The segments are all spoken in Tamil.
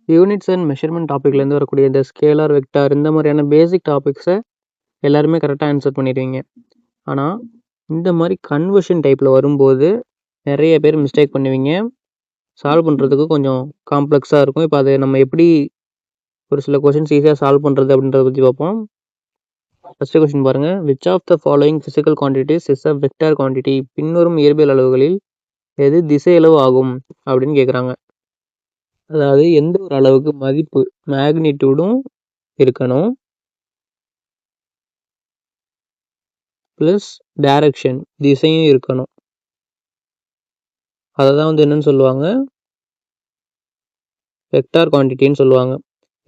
யூனிட்ஸ் அண்ட் மெஷர்மெண்ட் டாப்பிக்லேருந்து வரக்கூடிய இந்த ஸ்கேலார், வெக்டார் இந்த மாதிரியான பேசிக் டாபிக்ஸை எல்லாருமே கரெக்டாக ஆன்சர் பண்ணிடுவீங்க. ஆனால் இந்த மாதிரி கன்வர்ஷன் டைப்பில் வரும்போது நிறைய பேர் மிஸ்டேக் பண்ணுவீங்க. சால்வ் பண்ணுறதுக்கு கொஞ்சம் காம்ப்ளெக்ஸாக இருக்கும். இப்போ அதை நம்ம எப்படி ஒரு சில கொஷின்ஸ் ஈஸியாக சால்வ் பண்ணுறது அப்படின்றத பற்றி பார்ப்போம். ஃபஸ்ட்டு கொஸ்டின் பாருங்கள். Which of the following physical quantities is a vector quantity? பின்வரும் இயற்பியல் அளவுகளில் எது திசையளவு ஆகும் அப்படின்னு கேட்குறாங்க. அதாவது எந்த ஒரு அளவுக்கு மதிப்பு மேக்னிடியூடும் இருக்கணும், ப்ளஸ் டைரக்ஷன் திசையும் இருக்கணும். அதை தான் வந்து என்னன்னு சொல்லுவாங்க, வெக்டார் குவான்டிட்டின்னு சொல்லுவாங்க.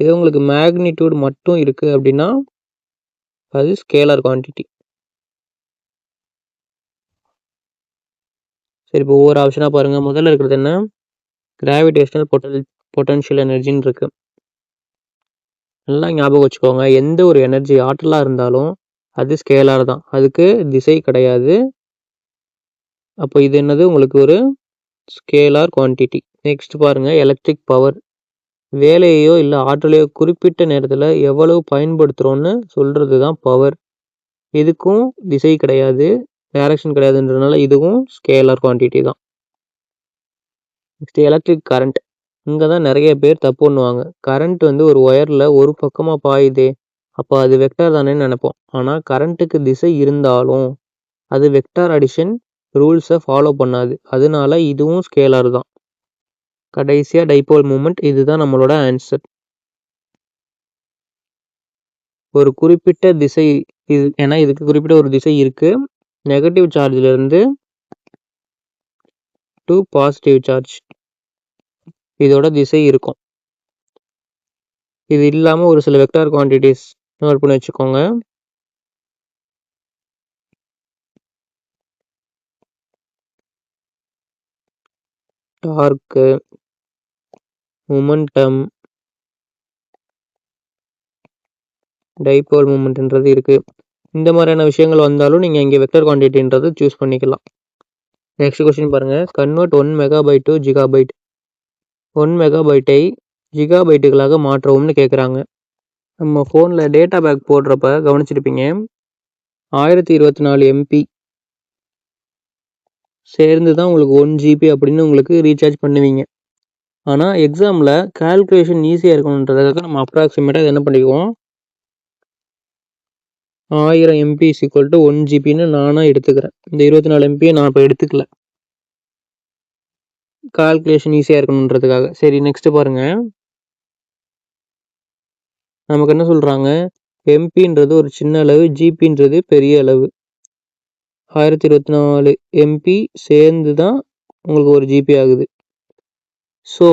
இது உங்களுக்கு மேக்னிடியூட் மட்டும் இருக்குது அப்படின்னா அது ஸ்கேலார் குவான்டிட்டி. சரி, இப்போ ஒவ்வொரு ஆப்ஷனாக பாருங்கள். முதல்ல இருக்கிறது என்ன, கிராவிடேஷனல் பொட்டன்ஷியல் எனர்ஜின்னு இருக்கு. நல்லா ஞாபகம் வச்சுக்கோங்க, எந்த ஒரு எனர்ஜி ஆற்றலாக இருந்தாலும் அது ஸ்கேலார் தான், அதுக்கு திசை கிடையாது. அப்போ இது என்னது, உங்களுக்கு ஒரு ஸ்கேலார் குவான்டிட்டி. நெக்ஸ்ட் பாருங்கள், எலக்ட்ரிக் பவர். வேலையோ இல்லை ஆற்றலையோ குறிப்பிட்ட நேரத்தில் எவ்வளவு பயன்படுத்துகிறோன்னு சொல்கிறது தான் பவர். இதுக்கும் திசை கிடையாது, டைரக்ஷன் கிடையாதுன்றதுனால இதுவும் ஸ்கேலார் குவான்டிட்டி தான். Next electric current. இங்கே தான் நிறைய பேர் தப்பு பண்ணுவாங்க. கரண்ட் வந்து ஒரு ஒயரில் ஒரு பக்கமாக பாயுதே, அப்போ அது வெக்டார் தானேன்னு நினைப்போம். ஆனால் கரண்ட்டுக்கு திசை இருந்தாலும் அது வெக்டார் அடிஷன் ரூல்ஸை ஃபாலோ பண்ணாது, அதனால இதுவும் ஸ்கேலார் தான். கடைசியாக டைபோல் மூமெண்ட். இதுதான் நம்மளோட ஆன்சர். ஒரு குறிப்பிட்ட திசை இது, ஏன்னா இதுக்கு குறிப்பிட்ட ஒரு திசை இருக்குது. நெகட்டிவ் சார்ஜிலிருந்து டு பாசிட்டிவ் சார்ஜ் இதோட திசை இருக்கும். இது இல்லாமல் ஒரு சில வெக்டார் குவான்டிட்டிஸ் நோட் பண்ணி வச்சுக்கோங்க. டார்க்கு, மொமெண்டம், டைபோல் மூமெண்ட்ன்றது இருக்குது. இந்த மாதிரியான விஷயங்கள் வந்தாலும் நீங்கள் இங்கே வெக்டர் குவான்டிட்டின்றது சூஸ் பண்ணிக்கலாம். நெக்ஸ்ட் கொஸ்டின் பாருங்கள். Convert 1 megabyte to gigabyte. 1 மெகாபைட்டை ஜிகாபைட்டுகளாக மாற்றவும்னு கேட்குறாங்க. நம்ம ஃபோனில் டேட்டா பேக் போடுறப்ப கவனிச்சிருப்பீங்க, 1024 MB சேர்ந்து தான் உங்களுக்கு 1 GB அப்படின்னு உங்களுக்கு ரீசார்ஜ் பண்ணுவீங்க. ஆனால் எக்ஸாமில் கால்குலேஷன் ஈஸியாக இருக்கணுன்றதுக்காக நம்ம அப்ராக்சிமேட்டாக என்ன பண்ணிக்குவோம், 1000 MB = 1 GBன்னு நானாக எடுத்துக்கிறேன். இந்த 24 MB நான் இப்போ எடுத்துக்கல, கால்குலேஷன் ஈஸியாக இருக்கணுன்றதுக்காக. சரி, நெக்ஸ்ட் பாருங்க. நமக்கு என்ன சொல்கிறாங்க, எம்பின்றது ஒரு சின்ன அளவு, ஜிபின்றது பெரிய அளவு. 1024 MB சேர்ந்து தான் உங்களுக்கு 1 GB ஆகுது. ஸோ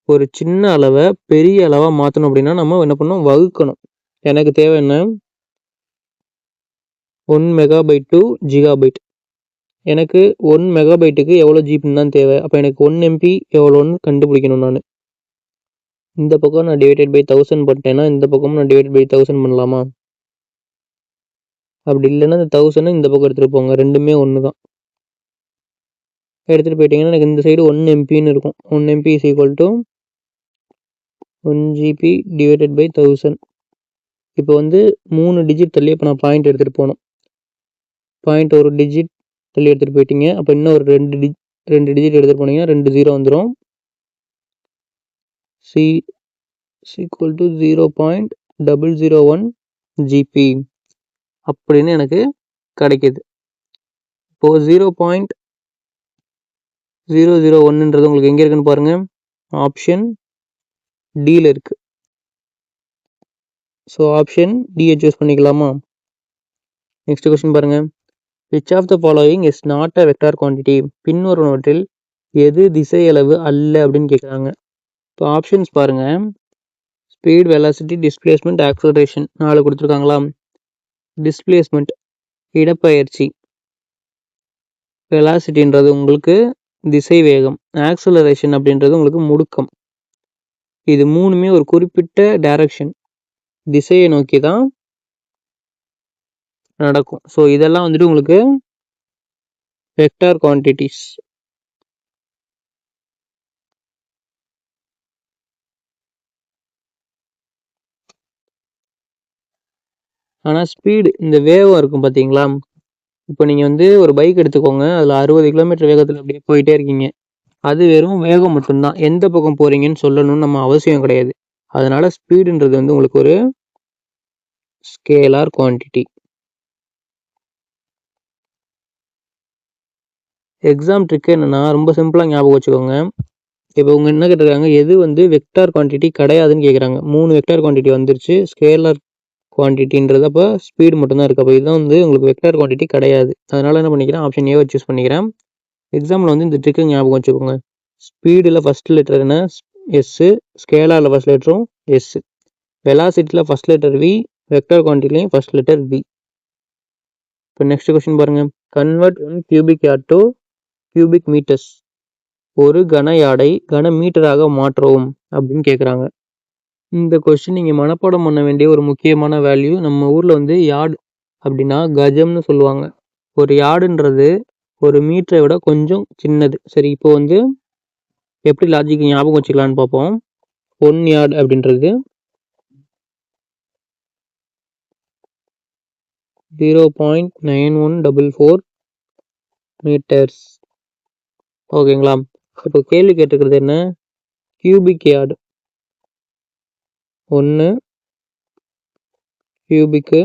ஒரு சின்ன அளவை பெரிய அளவாக மாற்றணும் அப்படின்னா நம்ம என்ன பண்ணணும், வகுக்கணும். எனக்கு தேவை என்ன, 1 மெகாபைட் டு ஜிகாபைட். எனக்கு 1 மெகாபைட்டுக்கு எவ்வளோ ஜிபின்னு தான் தேவை. அப்போ எனக்கு 1 MB எவ்வளோன்னு கண்டுபிடிக்கணும். நான் இந்த பக்கம் நான் டிவைடட் பை 1000 பண்ணிட்டேன்னா இந்த பக்கமும் நான் டிவைடட் பை 1000 பண்ணலாமா? அப்படி இல்லைன்னா இந்த 1000 இந்த பக்கம் எடுத்துகிட்டு போங்க, ரெண்டுமே ஒன்று தான். எடுத்துகிட்டு போயிட்டீங்கன்னா எனக்கு இந்த சைடு 1 MBன்னு இருக்கும். 1 MB = 1 GB டிவைடட் பை 1000. இப்போ வந்து 3 டிஜிட் தள்ளி இப்போ நான் பாயிண்ட் எடுத்துகிட்டு போகணும். பாயிண்ட் ஒரு டிஜிட் தள்ளி எடுத்துகிட்டு போயிட்டீங்க. அப்போ இன்னும் ஒரு 2 டிஜிட் எடுத்துகிட்டு போனீங்கன்னா 2 0 வந்துடும். C = 0.001 GB அப்படின்னு எனக்கு கிடைக்கிது. இப்போது 0.001ன்றது உங்களுக்கு எங்கே இருக்குன்னு பாருங்கள், ஆப்ஷன் டியில் இருக்குது. ஸோ ஆப்ஷன் டியை சூஸ் பண்ணிக்கலாமா? நெக்ஸ்ட் கொஸ்டின் பாருங்கள். Which of the following is not a vector quantity? பின்வருவனவற்றில் எது திசையளவு அல்ல அப்படின்னு கேட்குறாங்க. இப்போ ஆப்ஷன்ஸ் பாருங்கள். ஸ்பீட், வெலாசிட்டி, டிஸ்பிளேஸ்மெண்ட், ஆக்சலரேஷன் 4 கொடுத்துருக்காங்களா? டிஸ்பிளேஸ்மெண்ட் இடப்பெயர்ச்சி, வெலாசிட்டின்றது உங்களுக்கு திசை வேகம், ஆக்சலரேஷன் அப்படின்றது உங்களுக்கு முடுக்கம். இது மூணுமே ஒரு குறிப்பிட்ட டைரக்ஷன் திசையை நோக்கி தான் நடக்கும். ஸோ இதெல்லாம் வந்துட்டு உங்களுக்கு வெக்டார் குவான்டிட்டிஸ். ஆனால் ஸ்பீடு இந்த வேகம் இருக்கும் பார்த்தீங்களா, இப்போ நீங்கள் வந்து ஒரு பைக் எடுத்துக்கோங்க, அதில் 60 கிலோமீட்டர் வேகத்தில் அப்படியே போயிட்டே இருக்கீங்க. அது வெறும் வேகம் மட்டும்தான், எந்த பக்கம் போகிறீங்கன்னு சொல்லணும்னு நம்ம அவசியம் கிடையாது. அதனால ஸ்பீடுன்றது வந்து உங்களுக்கு ஒரு ஸ்கேலார் குவான்டிட்டி. எக்ஸாம் ட்ரிக் என்னன்னா ரொம்ப சிம்பிளாக ஞாபகம் வச்சுக்கோங்க. இப்போ உங்க என்ன கேட்டிருக்காங்க, எது வந்து வெக்டார் குவான்டிட்டி கிடையாதுன்னு கேட்குறாங்க. 3 வெக்டார் குவான்டிட்டி வந்துருச்சு, ஸ்கேலார் குவான்டிட்டின்றது அப்போ ஸ்பீடு மட்டும்தான் இருக்குது. அப்போ இதுதான் வந்து உங்களுக்கு வெக்டார் குவான்டிட்டி கிடையாது. அதனால் என்ன பண்ணிக்கிறேன், ஆப்ஷன் ஏவை சூஸ் பண்ணிக்கிறேன். எக்ஸாமில் வந்து இந்த ட்ரிக்கு ஞாபகம் வச்சுக்கோங்க. ஸ்பீடில் ஃபஸ்ட் லெட்டர் என்ன, எஸ்ஸு, ஸ்கேலாரில் ஃபஸ்ட் லெட்டரும் எஸ்ஸு, வெலாசிட்டியில் ஃபஸ்ட் லெட்டர் வி, வெக்டார் குவான்டிட்டிலையும் ஃபஸ்ட் லெட்டர் வி. இப்போ நெக்ஸ்ட் கொஸ்டின் பாருங்கள். Convert 1 cubic yard to cubic metres. ஒரு கன யார்டை கன மீட்டராக மாற்றவும் அப்படின்னு கேட்குறாங்க. இந்த கொஸ்டின் நீங்கள் மனப்பாடம் பண்ண வேண்டிய ஒரு முக்கியமான வேல்யூ. நம்ம ஊரில் வந்து யார்டு அப்படின்னா கஜம்னு சொல்லுவாங்க. ஒரு யார்டுன்றது ஒரு மீட்டரை விட கொஞ்சம் சின்னது. சரி, இப்போ வந்து எப்படி லாஜிக் ஞாபகம் வச்சுக்கலான்னு பார்ப்போம். 1 யார்டு அப்படின்றது 0.9144 மீட்டர்ஸ். ஓகேங்களா? இப்போ கேள்வி கேட்டுக்கிறது என்ன, கியூபிக் யார்டு 1 கியூபிக்கு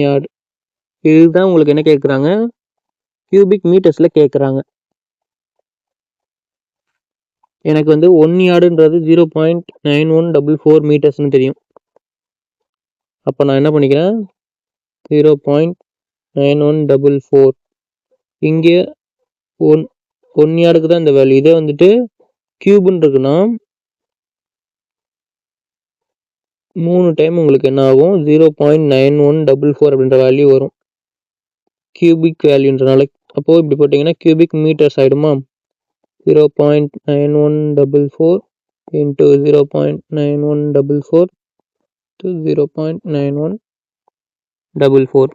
யார்டு. இதுதான் உங்களுக்கு என்ன கேட்குறாங்க, கியூபிக் மீட்டர்ஸில் கேட்குறாங்க. எனக்கு வந்து 1 யார்டுன்றது 0.9144 மீட்டர்ஸ்னு தெரியும். அப்போ நான் என்ன பண்ணிக்கிறேன், 0.9144. இங்கே 1 யார்டுக்கு தான் இந்த வேல்யூ. இதே வந்துட்டு கியூப்னு இருக்குன்னா 3 டைம் உங்களுக்கு என்ன ஆகும், 0.9144 அப்படின்ற வேல்யூ வரும், கியூபிக் வேல்யூன்றனால. அப்போது இப்படி போட்டிங்கன்னா கியூபிக் மீட்டர்ஸ் ஆகிடுமா. 0.9144 into 0.9144 to 0.9144.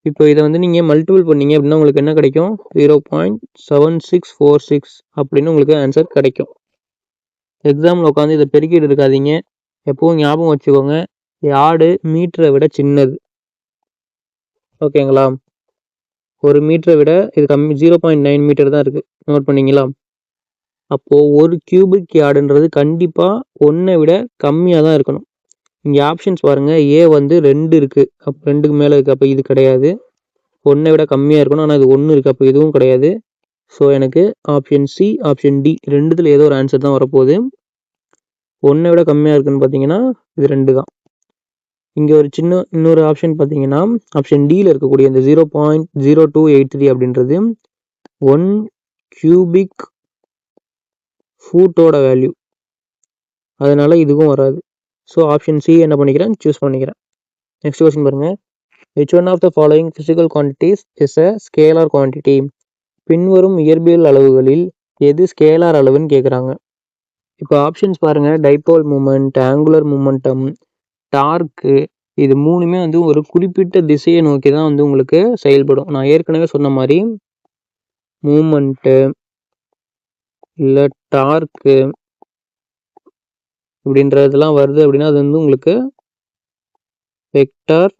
இப்போ இதை வந்து நீங்கள் மல்டிபிள் பண்ணீங்க அப்படின்னா உங்களுக்கு என்ன கிடைக்கும், 0.7646 அப்படின்னு உங்களுக்கு ஆன்சர் கிடைக்கும். எக்ஸாமில் உட்காந்து இதை பெருக்கிட்டு இருக்காதீங்க. எப்பவும் ஞாபகம் வச்சுக்கோங்க, யார்டு மீட்டரை விட சின்னது. ஓகேங்களா? ஒரு மீட்டரை விட இது கம்மி, 0.9 மீட்டர் தான் இருக்குது. நோட் பண்ணிங்களா? அப்போது ஒரு கியூபிக் யார்டுன்றது கண்டிப்பாக 1 விட கம்மியாக தான் இருக்கணும். இங்கே ஆப்ஷன்ஸ் பாருங்கள், ஏ வந்து 2 இருக்குது, அப்போ 2க்கு மேலே இருக்குது, அப்போ இது கிடையாது. 1 விட கம்மியாக இருக்கணும், ஆனால் இது 1 இருக்குது, அப்போ இதுவும் கிடையாது. ஸோ எனக்கு ஆப்ஷன் சி, ஆப்ஷன் டி ரெண்டுத்தில் ஏதோ ஒரு ஆன்சர் தான் வரப்போகுது. 1 விட கம்மியாக இருக்குன்னு பார்த்தீங்கன்னா இது 2 தான். இங்கே ஒரு இன்னொரு ஆப்ஷன் பார்த்தீங்கன்னா ஆப்ஷன் டியில் இருக்கக்கூடிய இந்த 0.0283 அப்படின்றது 1 கியூபிக் ஃபூட்டோட வேல்யூ, அதனால இதுவும் வராது. ஸோ ஆப்ஷன் சி என்ன பண்ணிக்கிறேன், சூஸ் பண்ணிக்கிறேன். நெக்ஸ்ட் கொஸ்டின் பாருங்கள். which one of the following physical quantities is a scalar quantity? பின்வரும் இயற்பியல் அளவுகளில் எது ஸ்கேலார் அளவுன்னு கேட்குறாங்க. இப்போ ஆப்ஷன்ஸ் பாருங்கள், dipole moment, angular momentum, torque. இது மூணுமே வந்து ஒரு குறிப்பிட்ட திசையை நோக்கி தான் வந்து உங்களுக்கு செயல்படும். நான் ஏற்கனவே சொன்ன மாதிரி மூமெண்ட்டு இல்லை டார்க்கு இப்படின்றதெல்லாம் வருது அப்படின்னா அது வந்து உங்களுக்கு வெக்டார்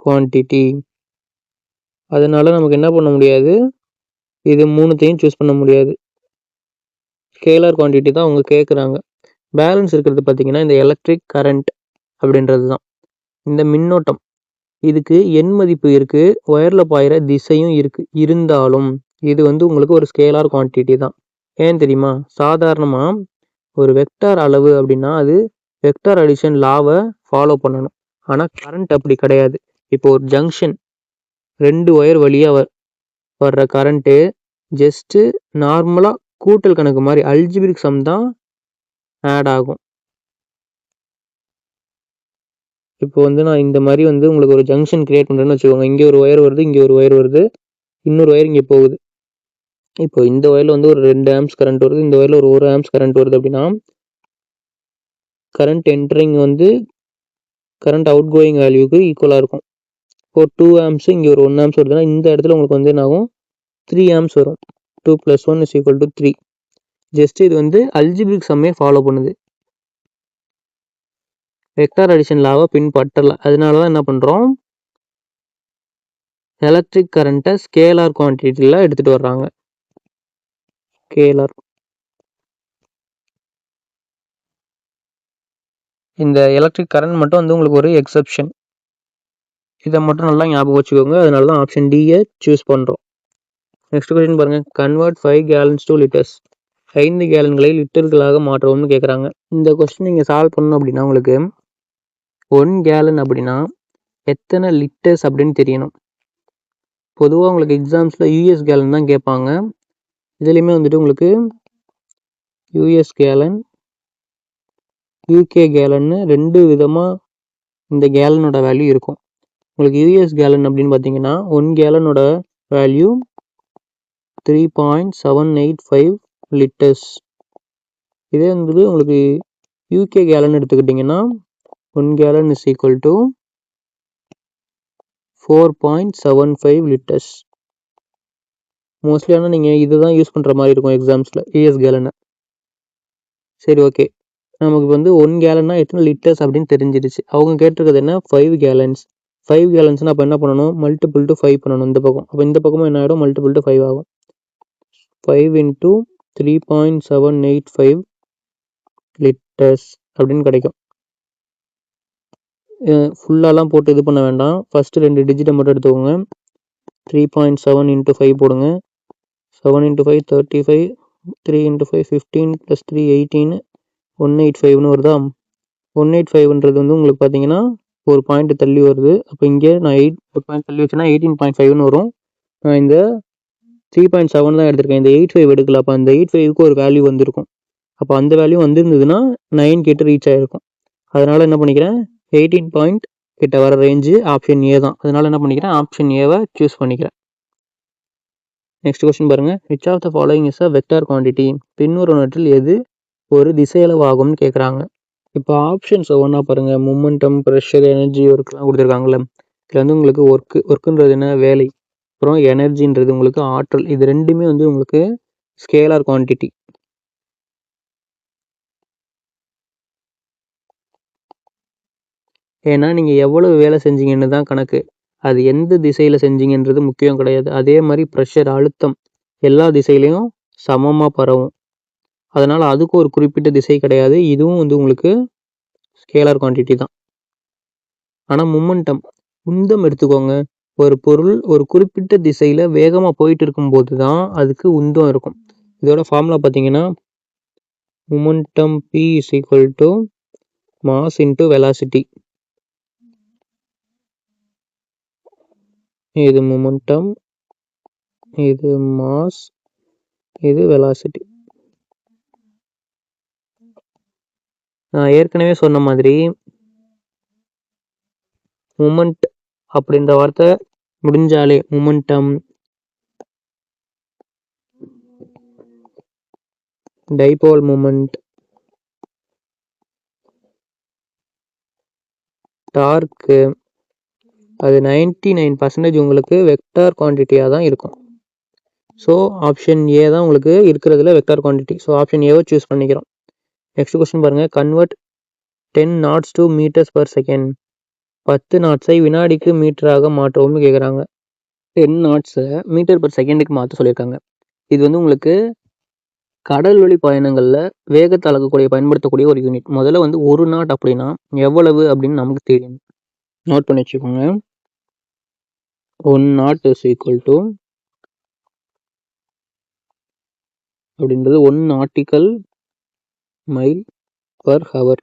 குவான்டிட்டி. அதனால நமக்கு என்ன பண்ண முடியாது, இது மூணுத்தையும் சூஸ் பண்ண முடியாது. ஸ்கேலார் குவான்டிட்டி தான் அவங்க கேட்குறாங்க. பேலன்ஸ் இருக்கிறது பார்த்தீங்கன்னா இந்த எலக்ட்ரிக் கரண்ட் அப்படின்றது தான், இந்த மின்னோட்டம். இதுக்கு எண் மதிப்பு இருக்குது, ஒயரில் பாயிற திசையும் இருக்குது. இருந்தாலும் இது வந்து உங்களுக்கு ஒரு ஸ்கேலார் குவான்டிட்டி தான். ஏன் தெரியுமா, சாதாரணமாக ஒரு வெக்டார் அளவு அப்படின்னா அது வெக்டார் அடிஷன் லாவை ஃபாலோ பண்ணணும். ஆனால் கரண்ட் அப்படி கிடையாது. இப்போ ஒரு ஜங்ஷன் 2 ஒயர் வழியாக வர்ற கரண்ட்டு ஜஸ்ட்டு நார்மலாக கூட்டல் கணக்கு மாதிரி அல்ஜிபிரிக் சம் தான் ஆட் ஆகும். இப்போ வந்து நான் இந்த மாதிரி வந்து உங்களுக்கு ஒரு ஜங்ஷன் கிரியேட் பண்ணுறேன்னு வச்சுக்கோங்க. இங்கே ஒரு ஒயர் வருது, இங்கே ஒரு ஒயர் வருது, இன்னொரு ஒயர் இங்கே போகுது. இப்போ இந்த ஒயரில் வந்து ஒரு 2 ஆம்ஸ் கரண்ட் வருது, இந்த ஒயரில் ஒரு 1 ஆம்ஸ் கரண்ட் வருது அப்படின்னா கரண்ட் என்ட்ரிங் வந்து கரண்ட் அவுட் கோயிங் வேல்யூக்கு ஈக்குவலாக இருக்கும். இப்போ 2 ஆம்ஸ் இங்கே ஒரு 1 ஆம்ஸ் வருதுன்னா இந்த இடத்துல உங்களுக்கு வந்து என்ன ஆகும், 3 ஆம்ஸ் வரும். 2 + 1 = 3. ஜஸ்ட் இது வந்து அல்ஜிபிரிக் சம்மே ஃபாலோ பண்ணுது. வெக்டார் அடிஷன் லாவை பின்பற்றல. அதனால தான் என்ன பண்ணுறோம், எலக்ட்ரிக் கரண்ட்டை ஸ்கேலார் குவான்டிட்டியில் எடுத்துகிட்டு வர்றாங்க. ஸ்கேலார். இந்த எலக்ட்ரிக் கரண்ட் மட்டும் வந்து உங்களுக்கு ஒரு எக்ஸப்ஷன். இதை மட்டும் நல்லா ஞாபகம் வச்சுக்கோங்க. அதனால தான் ஆப்ஷன் டியை சூஸ் பண்ணுறோம். நெக்ஸ்ட் கொஸ்டின் பாருங்கள். Convert 5 கேலன்ஸ் to litres. 5 கேலன்களை லிட்டர்களாக மாற்றவும்னு கேட்குறாங்க. இந்த கொஸ்டின் நீங்கள் சால்வ் பண்ணணும் அப்படின்னா உங்களுக்கு 1 கேலன் அப்படின்னா எத்தனை லிட்டர்ஸ் அப்படின்னு தெரியணும். பொதுவாக உங்களுக்கு எக்ஸாம்ஸில் யூஎஸ் கேலன் தான் கேட்பாங்க. இதுலேயுமே வந்துட்டு உங்களுக்கு யூஎஸ் கேலன், யூகே கேலன்னு 2 விதமாக இந்த கேலனோட வேல்யூ இருக்கும். உங்களுக்கு யூஎஸ் கேலன் அப்படின்னு பார்த்தீங்கன்னா 1 கேலனோட வேல்யூ 3.785 லிட்டர்ஸ். இதே வந்துட்டு உங்களுக்கு யூகே கேலன் எடுத்துக்கிட்டிங்கன்னா 1 gallon is equal to 4.75 litres. Mostly ஆனால் நீங்கள் இதை தான் யூஸ் பண்ணுற மாதிரி இருக்கும் எக்ஸாம்ஸில், யூஎஸ் கேலனை. சரி, ஓகே. நமக்கு வந்து 1 கேலன்னா எத்தனை லிட்டர்ஸ் அப்படின்னு தெரிஞ்சிருச்சு. அவங்க கேட்டிருக்கிறது என்ன, 5 கேலன்ஸ். 5 கேலன்ஸ்னால் அப்போ என்ன பண்ணணும், மல்டிபிள் டு 5 பண்ணணும் இந்த பக்கம். அப்போ இந்த பக்கமும் என்ன ஆகிடும், மல்டிபிள் டு 5 ஆகும். 5 × 3.785 லிட்டர்ஸ் அப்படின்னு கிடைக்கும். ஃபுல்லாலாம் போட்டு இது பண்ண வேண்டாம். ஃபஸ்ட்டு 2 டிஜிட்டை மட்டும் எடுத்துக்கோங்க. 3.7 × 5 போடுங்க. 7 × 5 35, 3 × 5 15 + 3 18, 185ன்னு வருதா. 185ன்றது வந்து உங்களுக்கு பார்த்தீங்கன்னா ஒரு பாயிண்ட் தள்ளி வருது. அப்போ இங்கே நான் ஒரு பாயிண்ட் தள்ளி வச்சேன்னா 18.5ன்னு வரும். நான் இந்த 3.7 தான் எடுத்திருக்கேன், இந்த 85 எடுக்கல. அப்போ அந்த 85க்கு ஒரு வேல்யூ வந்திருக்கும். அப்போ அந்த வேல்யூ வந்திருந்ததுன்னா 9 கிட்ட ரீச் ஆகிருக்கும். அதனால் என்ன பண்ணிக்கிறேன், 18 பாயிண்ட் கிட்ட வர ரேஞ்சு ஆப்ஷன் ஏ தான். அதனால் என்ன பண்ணிக்கிறேன், ஆப்ஷன் ஏவை சூஸ் பண்ணிக்கிறேன். நெக்ஸ்ட் கொஸ்டின் பாருங்கள். Which of the following is a vector quantity. பின்வருவனவற்றில் எது ஒரு திசையளவாகும்னு கேட்குறாங்க. இப்போ ஆப்ஷன்ஸ் ஒவ்வொன்றா பாருங்கள். மொமெண்டம், ப்ரெஷர், எனர்ஜி, ஒர்க்லாம் கொடுத்துருக்காங்கல்ல. இதில் வந்து உங்களுக்கு ஒர்க்குன்றது என்ன, வேலை. அப்புறம் எனர்ஜின்றது உங்களுக்கு ஆற்றல். இது ரெண்டுமே வந்து உங்களுக்கு ஸ்கேலார் குவான்டிட்டி. ஏன்னா நீங்கள் எவ்வளவு வேலை செஞ்சீங்கன்னு தான் கணக்கு. அது எந்த திசையில் செஞ்சீங்கன்றது முக்கியம் கிடையாது. அதே மாதிரி ப்ரெஷர், அழுத்தம் எல்லா திசையிலையும் சமமாக பரவும். அதனால் அதுக்கும் ஒரு குறிப்பிட்ட திசை கிடையாது. இதுவும் வந்து உங்களுக்கு ஸ்கேலார் குவான்டிட்டி தான். ஆனால் மொமெண்டம், உந்தம் எடுத்துக்கோங்க. ஒரு பொருள் ஒரு குறிப்பிட்ட திசையில் வேகமாக போயிட்டு இருக்கும்போது தான் அதுக்கு உந்தம் இருக்கும். இதோட ஃபார்முலா பார்த்தீங்கன்னா மொமெண்டம் P = மாஸ் × வெலாசிட்டி. இது மொமெண்டம், இது மாஸ், இது வெலாசிட்டி. நான் ஏற்கனவே சொன்ன மாதிரி மொமெண்ட் அப்படின்ற வார்த்தை முடிஞ்சாலே மொமெண்டம், டைபோல் மொமெண்ட், டார்க்கு, அது 99% உங்களுக்கு வெக்டார் குவான்டிட்டியாக தான் இருக்கும். ஸோ ஆப்ஷன் ஏ தான் உங்களுக்கு இருக்கிறதுல வெக்டார் குவான்டிட்டி. ஸோ ஆப்ஷன் ஏவை சூஸ் பண்ணிக்கிறோம். நெக்ஸ்ட் கொஸ்டின் பாருங்கள். Convert 10 knots to meters per second. 10 knots-ஐ வினாடிக்கு மீட்டராக மாற்றவும்னு கேட்குறாங்க. 10 knots-ஐ மீட்டர் பர் செகண்டுக்கு மாற்ற சொல்லியிருக்காங்க. இது வந்து உங்களுக்கு கடல் வழி பயணங்களில் வேகத்தை அளக்கக்கூடிய பயன்படுத்தக்கூடிய ஒரு யூனிட். முதல்ல வந்து 1 knot அப்படின்னா எவ்வளவு அப்படின்னு நமக்கு தெரியும். நோட் பண்ணி வச்சுக்கோங்க. 1 knot = அப்படின்றது 1 nautical mile per hour.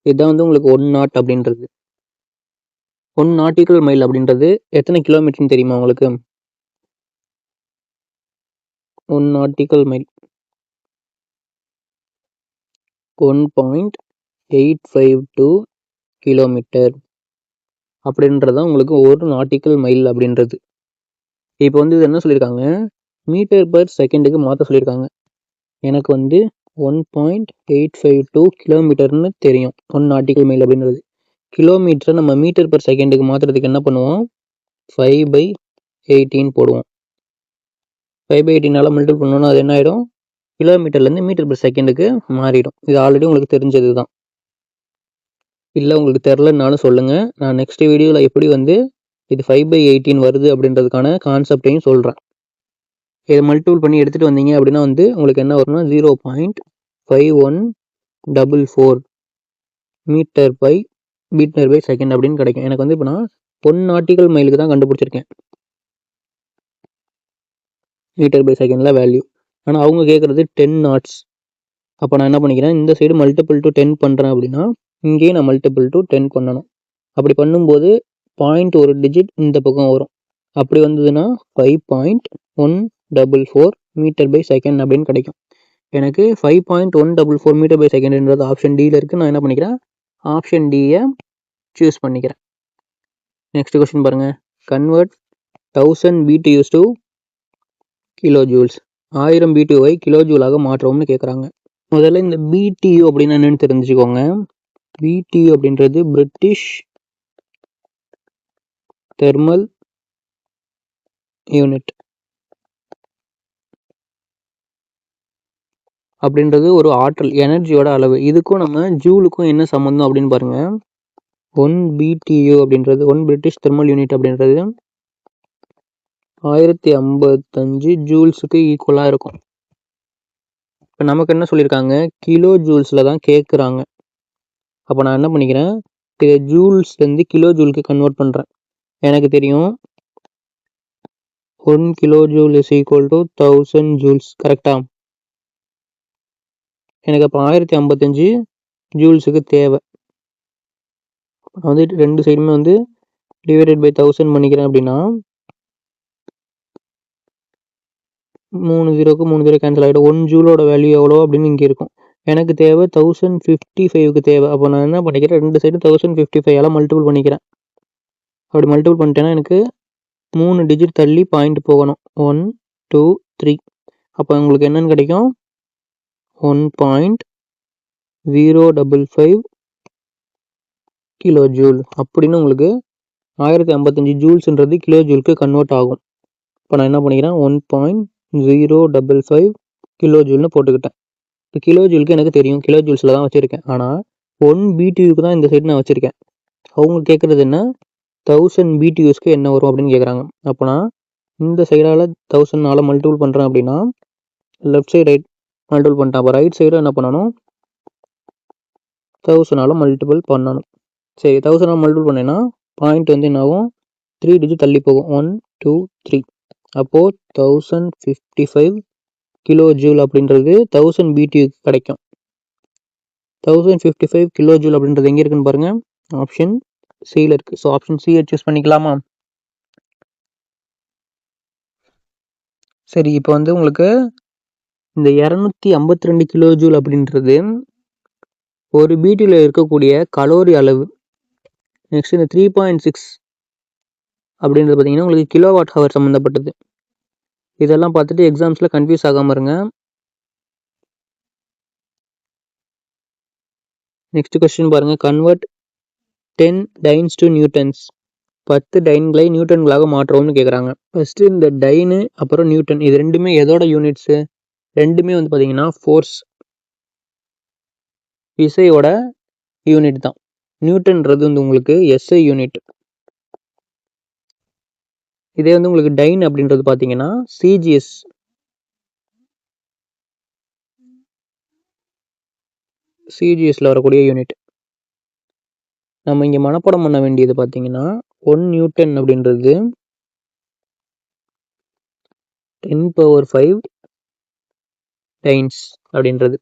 இதுதான் வந்து உங்களுக்கு 1 knot அப்படின்றது. 1 nautical mile அப்படின்றது எத்தனை கிலோமீட்டர்னு தெரியுமா உங்களுக்கு? 1 nautical mile 1.852 கிலோமீட்டர் அப்படின்றதான் உங்களுக்கு 1 nautical mile அப்படின்றது. இப்போ வந்து இது என்ன சொல்லியிருக்காங்க, மீட்டர் பர் செகண்டுக்கு மாற்ற சொல்லியிருக்காங்க. எனக்கு வந்து 1.852 கிலோமீட்டர்னு தெரியும் 1 nautical mile அப்படின்றது. கிலோமீட்டரை நம்ம மீட்டர் பர் செகண்டுக்கு மாற்றுறதுக்கு என்ன பண்ணுவோம், 5/18 போடுவோம். 5/18 மல்டிபிள் பண்ணோன்னா அது என்ன ஆகிடும், கிலோமீட்டர்லேருந்து மீட்டர் பர் செகண்டுக்கு மாறிடும். இது ஆல்ரெடி உங்களுக்கு தெரிஞ்சது தான். இல்லை உங்களுக்கு தெரிலனாலும் சொல்லுங்கள். நான் நெக்ஸ்ட் வீடியோவில் எப்படி வந்து இது 5/18 வருது அப்படின்றதுக்கான கான்செப்டையும் சொல்கிறேன். இதை மல்டிபிள் பண்ணி எடுத்துகிட்டு வந்தீங்க அப்படின்னா வந்து உங்களுக்கு என்ன வரும்னா 0.5144 மீட்டர் பை செகண்ட் அப்படின்னு கிடைக்கும். எனக்கு வந்து இப்போ நான் 1 நாட்டிக்கல் மைலுக்கு தான் கண்டுபிடிச்சிருக்கேன் மீட்டர் பை செகண்டில் வேல்யூ. ஆனால் அவங்க கேட்குறது 10 knots. அப்போ நான் என்ன பண்ணிக்கிறேன், இந்த சைடு மல்டிபிள் டு 10 பண்ணுறேன் அப்படின்னா இங்கேயும் நான் மல்டிபிள் டு 10 பண்ணணும். அப்படி பண்ணும்போது பாயிண்ட் ஒரு டிஜிட் இந்த பக்கம் வரும். அப்படி வந்ததுன்னா 5.144 மீட்டர் பை செகண்ட் அப்படின்னு கிடைக்கும். எனக்கு 5.144 மீட்டர் பை செகண்ட்ன்றது ஆப்ஷன் டியில் இருக்குது. நான் என்ன பண்ணிக்கிறேன், ஆப்ஷன் டியை சூஸ் பண்ணிக்கிறேன். நெக்ஸ்ட் கொஸ்டின் பாருங்கள். Convert 1000 BTUs to kilojoules. 1000 BTUவை கிலோ ஜூலாக மாற்றவும்னு கேட்குறாங்க. முதல்ல இந்த BTU அப்படின்னு என்னன்னு தெரிஞ்சுக்கோங்க. BTU அப்படின்றது பிரிட்டிஷ் தெர்மல் யூனிட் அப்படின்றது ஒரு ஆற்றல், எனர்ஜியோட அளவு. இதுக்கும் நம்ம ஜூலுக்கும் என்ன சம்மந்தம் அப்படின்னு பாருங்க. 1 BTU அப்படின்றது 1 பிரிட்டிஷ் தெர்மல் யூனிட் அப்படின்றது 1055 ஜூல்ஸுக்கு ஈக்குவலாக இருக்கும். இப்போ நமக்கு என்ன சொல்லியிருக்காங்க, கிலோ ஜூல்ஸில் தான் கேட்குறாங்க. அப்போ நான் என்ன பண்ணிக்கிறேன், இதை ஜூல்ஸ்லேருந்து கிலோ ஜூலுக்கு கன்வெர்ட் பண்ணுறேன். எனக்கு தெரியும் 1 kilo joule is equal to 1000 joules. கரெக்டாக? எனக்கு அப்போ 1055 ஜூல்ஸுக்கு தேவை. நான் வந்து ரெண்டு சைடுமே வந்து டிவைடட் பை 1000 பண்ணிக்கிறேன். அப்படின்னா 3 0க்கு 3 0 கேன்சல் ஆகிடும். 1 ஜூலோட வேல்யூ எவ்வளோ அப்படின்னு இங்கே இருக்கும். எனக்கு தேவை 1055க்கு தேவை. அப்போ நான் என்ன பண்ணிக்கிறேன், ரெண்டு சைடு 1055 மல்டிபிள் பண்ணிக்கிறேன். அப்படி மல்டிபிள் பண்ணிட்டேன்னா எனக்கு 3 டிஜிட் தள்ளி பாயிண்ட் போகணும். 1 2 3. அப்போ உங்களுக்கு என்னன்னு கிடைக்கும், 1.055 கிலோ ஜூல் அப்படின்னு உங்களுக்கு 1055 ஜூல்ஸ்ன்றது கிலோ ஜூலுக்கு கன்வெர்ட் ஆகும். இப்போ நான் என்ன பண்ணிக்கிறேன், 1.055 கிலோ ஜூல்னு போட்டுக்கிட்டேன். இப்போ கிலோ ஜூலுக்கு எனக்கு தெரியும், கிலோ ஜூல்ஸில் தான் வச்சுருக்கேன். ஆனால் 1 BTUக்கு தான் இந்த சைடு நான் வச்சுருக்கேன். அவங்க கேட்குறது என்ன, 1000 BTUஸ்க்கு என்ன வரும் அப்படின்னு கேட்குறாங்க. அப்போ நான் இந்த சைடால் 1000 மல்டிபிள் பண்ணுறேன் அப்படின்னா லெஃப்ட் சைடு ரைட் மல்டிபிள் பண்ணிட்டேன். அப்போ ரைட் சைடு என்ன பண்ணணும், 1000 மல்டிபிள் பண்ணணும். சரி, 1000 மல்டிபிள் பண்ணேன்னா பாயிண்ட் வந்து என்ன ஆகும், 3 டிஜிட் தள்ளி போகும். 1 2 3. அப்போது 1055 கிலோ ஜூல் அப்படின்றது 1000 BTUக்கு கிடைக்கும். 1055 கிலோ ஜூல் அப்படின்றது எங்கே இருக்குன்னு பாருங்கள், ஆப்ஷன் சியில் இருக்குது. ஸோ ஆப்ஷன் சியை சூஸ் பண்ணிக்கலாமா? சரி, இப்போ வந்து உங்களுக்கு இந்த 252 கிலோ ஜூல் அப்படின்றது ஒரு BTUவில் இருக்கக்கூடிய கலோரி அளவு. நெக்ஸ்ட் இந்த 3.6 அப்படின்றது பார்த்தீங்கன்னா உங்களுக்கு கிலோவாட் ஹவர் சம்மந்தப்பட்டது. இதெல்லாம் பார்த்துட்டு எக்ஸாம்ஸில் கன்ஃபியூஸ் ஆகாமல் இருங்க. நெக்ஸ்ட் கொஸ்டின் பாருங்கள். Convert 10 dynes to newtons. 10 டைன்களை நியூட்டன்களாக மாற்றவும்னு கேட்குறாங்க. ஃபஸ்ட்டு இந்த டைனு அப்புறம் நியூட்டன், இது ரெண்டுமே எதோட யூனிட்ஸு? ரெண்டுமே வந்து பார்த்தீங்கன்னா ஃபோர்ஸ், விசையோட யூனிட் தான். நியூட்டன்றது வந்து உங்களுக்கு SI யூனிட். இதே வந்து உங்களுக்கு டைன் அப்படின்றது பார்த்தீங்கன்னா CGS. சிஜிஎஸ்ல வரக்கூடிய யூனிட். நம்ம இங்கே மனப்பாடம் பண்ண வேண்டியது பார்த்தீங்கன்னா 1 நியூட்டன் அப்படின்றது 10⁵ டைன்ஸ் அப்படின்றது.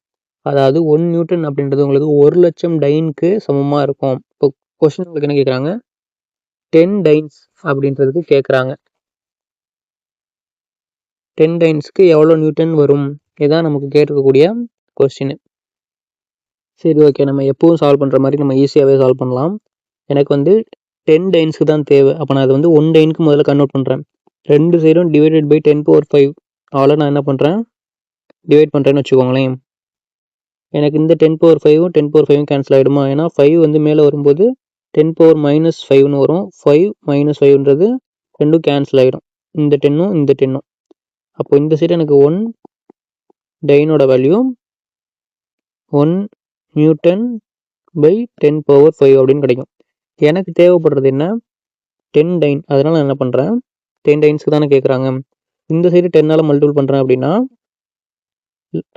அதாவது 1 நியூட்டன் அப்படின்றது உங்களுக்கு 1,00,000 டைனுக்கு சமமாக இருக்கும். இப்போ கொஸ்டின் உங்களுக்கு என்ன கேட்குறாங்க, 10 டைன்ஸ் அப்படின்றதுக்கு கேட்குறாங்க. 10 டைன்ஸ்க்கு எவ்வளோ நியூட்டன் வரும், இதுதான் நமக்கு கேட்கக்கூடிய கொஸ்டின். சரி, ஓகே, நம்ம எப்பவும் சால்வ் பண்ணுற மாதிரி நம்ம ஈஸியாகவே சால்வ் பண்ணலாம். எனக்கு வந்து 10 டைன்ஸ்க்கு தான் தேவை. அப்போ நான் அதை வந்து 1 டைனுக்கு முதல்ல கன்வெர்ட் பண்ணுறேன். ரெண்டு சைடும் டிவைடட் பை 10⁵. அவ்வளோ நான் என்ன பண்ணுறேன், டிவைட் பண்ணுறேன்னு வச்சுக்கோங்களேன். எனக்கு இந்த 10⁵ 10⁵ கேன்சல் ஆகிடுமா? ஏன்னா 5 வந்து மேலே வரும்போது 10⁻⁵ வரும். 5 - 5ன்றது ரெண்டும் கேன்சல் ஆகிடும், இந்த 10ம் இந்த 10ம். அப்போ இந்த சைடு எனக்கு 1 டைனோட வேல்யூ 1 நியூட்டன் பை 10^5 அப்படின்னு கிடைக்கும். எனக்கு தேவைப்படுறது என்ன 10 டைன். அதனால் நான் என்ன பண்ணுறேன் 10 டைன்ஸ்க்கு தானே கேட்குறாங்க. இந்த சைடு 10ஆல் மல்டிபிள் பண்ணுறேன் அப்படின்னா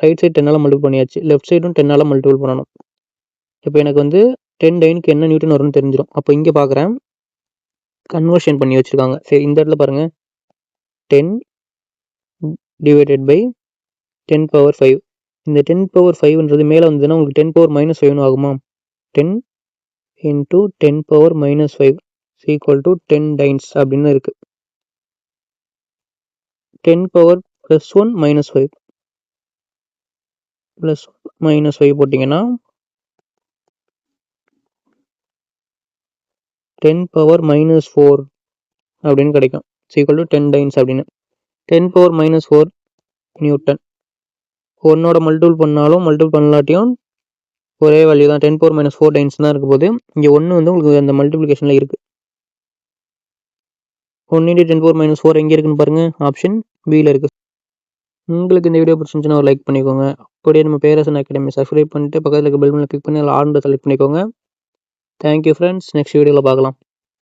ரைட் சைடு 10ஆல் மல்டிபிள் பண்ணியாச்சு, லெஃப்ட் சைடும் 10ஆல் மல்டிபிள் பண்ணணும். இப்போ எனக்கு வந்து 10 டைனுக்கு என்ன நியூட்டன் வரும்னு தெரிஞ்சிடும். அப்போ இங்கே பார்க்குறேன் கன்வர்ஷன் பண்ணி வச்சுருக்காங்க. சரி, இந்த இடத்துல பாருங்கள் 10 டிவைடட் பை 10^5. இந்த 10^5ன்றது மேலே வந்ததுன்னா உங்களுக்கு 10^-5 ஆகுமா. 10 into 10^-5 ஈக்குவல் டு 10 டைன்ஸ் அப்படின்னு இருக்குது. 10^+1 -5 ப்ளஸ் -5 போட்டிங்கன்னா 10^-4 அப்படின்னு கிடைக்கும். ஈக்குவல் டு 10 டைன்ஸ் அப்படின்னு. 10^-4 நியூட்டன். ஒன்னோட மல்டிபிள் பண்ணாலும் மல்டிபிள் பண்ணலாட்டியும் ஒரே வேல்யூ தான், 10^-4 டைன்ஸ் தான் இருக்க போது. இங்கே 1 வந்து உங்களுக்கு அந்த மல்டிப்ளிகேஷனில் இருக்குது. 1 × 10^-4 எங்கே இருக்குன்னு பாருங்கள், ஆப்ஷன் பியில் இருக்குது. உங்களுக்கு இந்த வீடியோ பிடிச்சிருந்துச்சுன்னா ஒரு லைக் பண்ணிக்கோங்க. அப்படியே நம்ம பேரரசன் அகாடமி சப்ஸ்கிரைப் பண்ணிட்டு பக்கத்தில் இருக்க பெல் பட்டனை கிளிக் பண்ணி அதில் ஆல் செலக்ட் பண்ணிக்கோங்க. Thank you friends. நெக்ஸ்ட் வீடியோவில் பார்க்கலாம்.